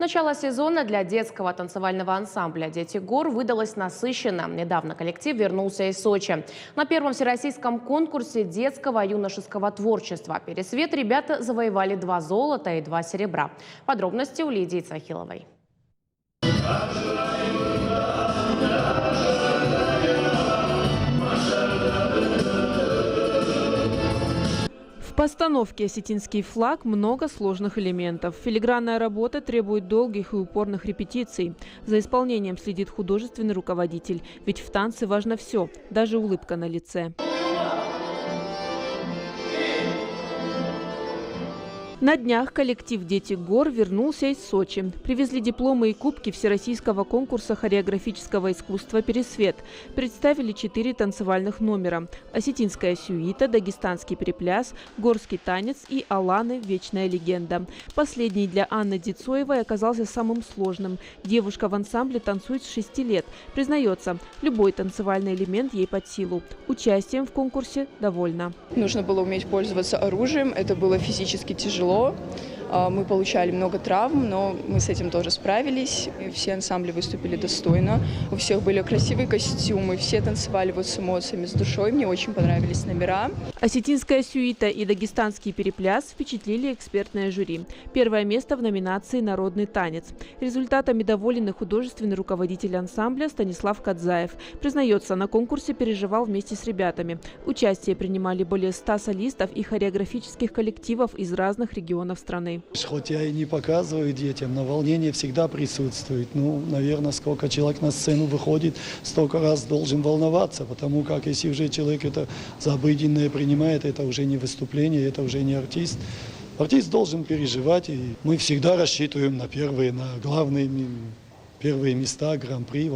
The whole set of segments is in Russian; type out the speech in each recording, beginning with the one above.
Начало сезона для детского танцевального ансамбля «Дети гор» выдалось насыщенно. Недавно коллектив вернулся из Сочи. На первом всероссийском конкурсе детского и юношеского творчества «Пересвет» ребята завоевали 2 золота и 2 серебра. Подробности у Лидии Цахиловой. В постановке «Осетинский флаг» много сложных элементов. Филигранная работа требует долгих и упорных репетиций. За исполнением следит художественный руководитель. Ведь в танце важно все, даже улыбка на лице. На днях коллектив «Дети гор» вернулся из Сочи. Привезли дипломы и кубки всероссийского конкурса хореографического искусства «Пересвет». Представили 4 танцевальных номера: осетинская сюита, дагестанский перепляс, горский танец и Аланы «Вечная легенда». Последний для Анны Дицоевой оказался самым сложным. Девушка в ансамбле танцует с 6 лет. Признается, любой танцевальный элемент ей под силу. Участием в конкурсе довольна. Нужно было уметь пользоваться оружием, это было физически тяжело. Мы получали много травм, но мы с этим тоже справились. Все ансамбли выступили достойно. У всех были красивые костюмы, все танцевали с эмоциями, с душой. Мне очень понравились номера. Осетинская сюита и дагестанский перепляс впечатлили экспертное жюри. Первое место в номинации «Народный танец». Результатами доволен и художественный руководитель ансамбля Станислав Кадзаев. Признается, на конкурсе переживал вместе с ребятами. Участие принимали более 100 солистов и хореографических коллективов из разных регионов страны. Хоть я и не показываю детям, но волнение всегда присутствует. Наверное, сколько человек на сцену выходит, столько раз должен волноваться, потому как если уже человек это за обыденное принимает, это уже не выступление, это уже не артист. Артист должен переживать, и мы всегда рассчитываем на главные первые места, гран-при,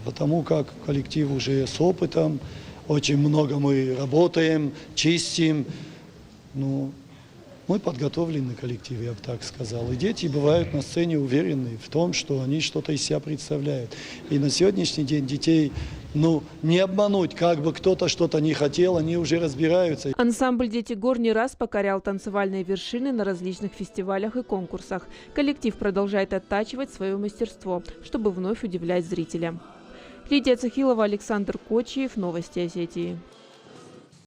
потому как коллектив уже с опытом, очень много мы работаем, чистим, мы подготовленный коллектив, я бы так сказал. И дети бывают на сцене уверены в том, что они что-то из себя представляют. И на сегодняшний день детей, не обмануть, как бы кто-то что-то не хотел, они уже разбираются. Ансамбль «Дети гор» не раз покорял танцевальные вершины на различных фестивалях и конкурсах. Коллектив продолжает оттачивать свое мастерство, чтобы вновь удивлять зрителя. Лидия Цахилова, Александр Кочиев. Новости Осетии.